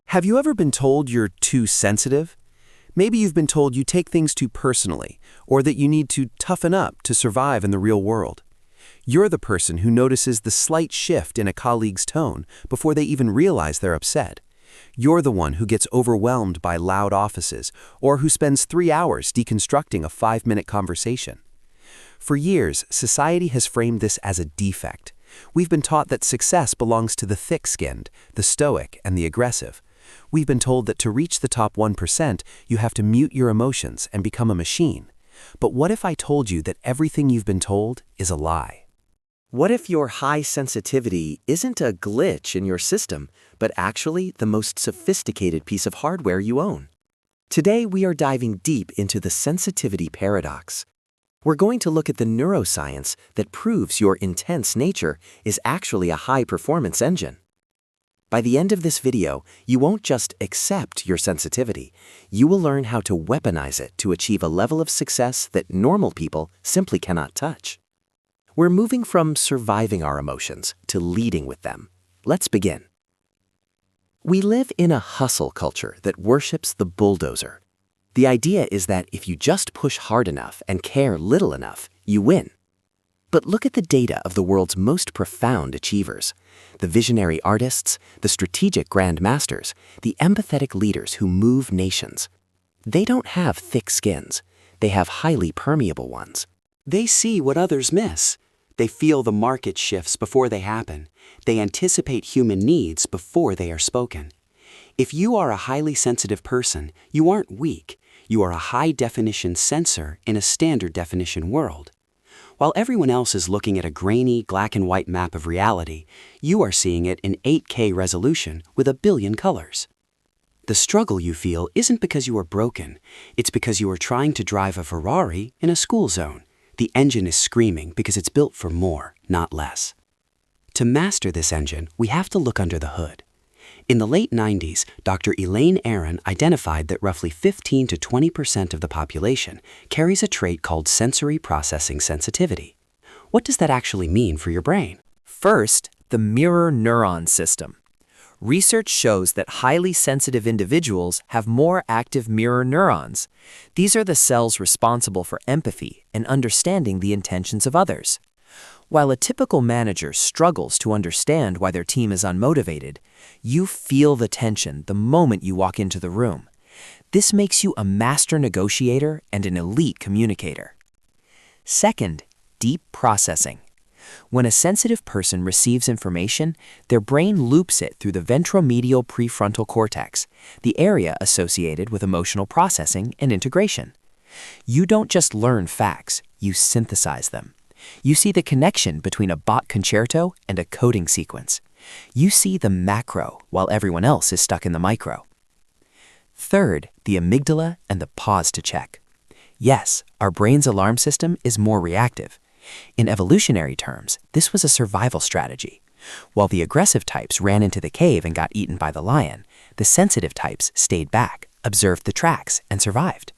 Have you ever been told you're too sensitive? Maybe you've been told you take things too personally, or that you need to toughen up to survive in the real world. You're the person who notices the slight shift in a colleague's tone before they even realize they're upset. You're the one who gets overwhelmed by loud offices, or who spends 3 hours deconstructing a 5-minute conversation. For years, society has framed this as a defect. We've been taught that success belongs to the thick-skinned, the stoic, and the aggressive. We've been told that to reach the top 1%, you have to mute your emotions and become a machine. But what if I told you that everything you've been told is a lie? What if your high sensitivity isn't a glitch in your system, but actually the most sophisticated piece of hardware you own? Today, we are diving deep into the sensitivity paradox. We're going to look at the neuroscience that proves your intense nature is actually a high-performance engine. By the end of this video, you won't just accept your sensitivity, you will learn how to weaponize it to achieve a level of success that normal people simply cannot touch. We're moving from surviving our emotions to leading with them. Let's begin. We live in a hustle culture that worships the bulldozer. The idea is that if you just push hard enough and care little enough, you win. But look at the data of the world's most profound achievers, the visionary artists, the strategic grandmasters, the empathetic leaders who move nations. They don't have thick skins, they have highly permeable ones. They see what others miss. They feel the market shifts before they happen. They anticipate human needs before they are spoken. If you are a highly sensitive person, you aren't weak. You are a high-definition sensor in a standard-definition world. While everyone else is looking at a grainy, black-and-white map of reality, you are seeing it in 8K resolution with a billion colors. The struggle you feel isn't because you are broken. It's because you are trying to drive a Ferrari in a school zone. The engine is screaming because it's built for more, not less. To master this engine, we have to look under the hood. In the late 90s, Dr. Elaine Aron identified that roughly 15 to 20% of the population carries a trait called sensory processing sensitivity. What does that actually mean for your brain? First, the mirror neuron system. Research shows that highly sensitive individuals have more active mirror neurons. These are the cells responsible for empathy and understanding the intentions of others. While a typical manager struggles to understand why their team is unmotivated, you feel the tension the moment you walk into the room. This makes you a master negotiator and an elite communicator. Second, deep processing. When a sensitive person receives information, their brain loops it through the ventromedial prefrontal cortex, the area associated with emotional processing and integration. You don't just learn facts, you synthesize them. You see the connection between a Bach concerto and a coding sequence. You see the macro while everyone else is stuck in the micro. Third, the amygdala and the pause to check. Yes, our brain's alarm system is more reactive. In evolutionary terms, this was a survival strategy. While the aggressive types ran into the cave and got eaten by the lion, the sensitive types stayed back, observed the tracks, and survived.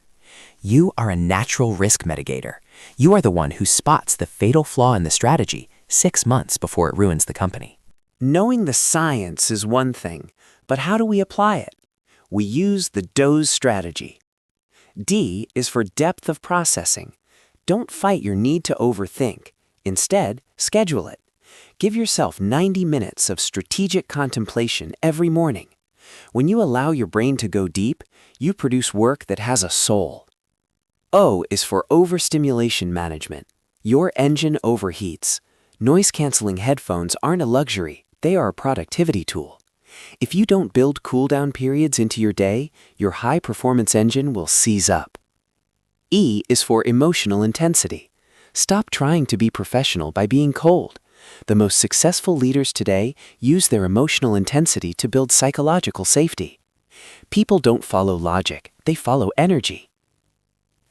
You are a natural risk mitigator. You are the one who spots the fatal flaw in the strategy 6 months before it ruins the company. Knowing the science is one thing, but how do we apply it? We use the D.O.E.S strategy. D is for depth of processing. Don't fight your need to overthink. Instead, schedule it. Give yourself 90 minutes of strategic contemplation every morning. When you allow your brain to go deep, you produce work that has a soul. O is for overstimulation management. Your engine overheats. Noise-canceling headphones aren't a luxury, they are a productivity tool. If you don't build cool-down periods into your day, your high-performance engine will seize up. E is for emotional intensity. Stop trying to be professional by being cold. The most successful leaders today use their emotional intensity to build psychological safety. People don't follow logic, they follow energy.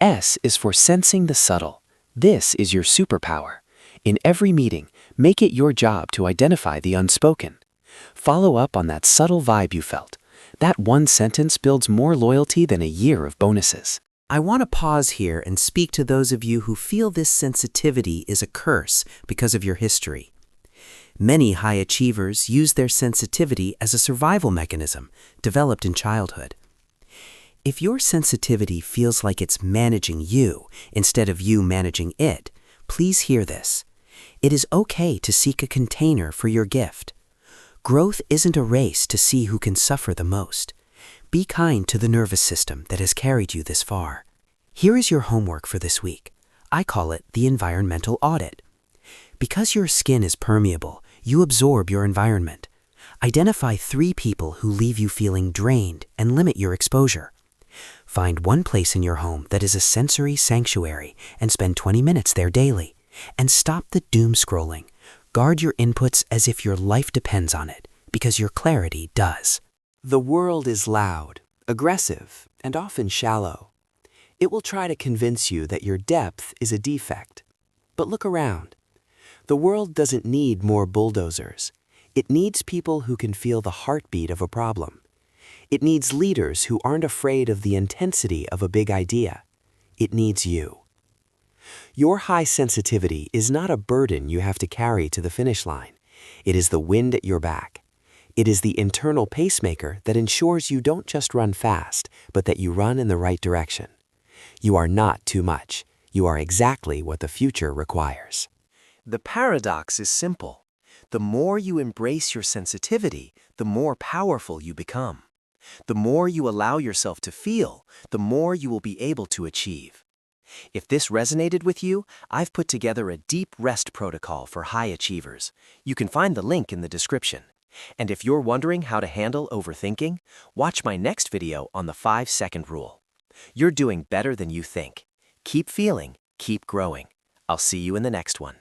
S is for sensing the subtle. This is your superpower. In every meeting, make it your job to identify the unspoken. Follow up on that subtle vibe you felt. That one sentence builds more loyalty than a year of bonuses. I want to pause here and speak to those of you who feel this sensitivity is a curse because of your history. Many high achievers use their sensitivity as a survival mechanism developed in childhood. If your sensitivity feels like it's managing you instead of you managing it, please hear this. It is okay to seek a container for your gift. Growth isn't a race to see who can suffer the most. Be kind to the nervous system that has carried you this far. Here is your homework for this week. I call it the environmental audit. Because your skin is permeable, you absorb your environment. Identify 3 people who leave you feeling drained and limit your exposure. Find one place in your home that is a sensory sanctuary and spend 20 minutes there daily. And stop the doom scrolling. Guard your inputs as if your life depends on it, because your clarity does. The world is loud, aggressive, and often shallow. It will try to convince you that your depth is a defect. But look around. The world doesn't need more bulldozers. It needs people who can feel the heartbeat of a problem. It needs leaders who aren't afraid of the intensity of a big idea. It needs you. Your high sensitivity is not a burden you have to carry to the finish line. It is the wind at your back. It is the internal pacemaker that ensures you don't just run fast, but that you run in the right direction. You are not too much. You are exactly what the future requires. The paradox is simple. The more you embrace your sensitivity, the more powerful you become. The more you allow yourself to feel, the more you will be able to achieve. If this resonated with you, I've put together a deep rest protocol for high achievers. You can find the link in the description. And if you're wondering how to handle overthinking, watch my next video on the 5-second rule. You're doing better than you think. Keep feeling, keep growing. I'll see you in the next one.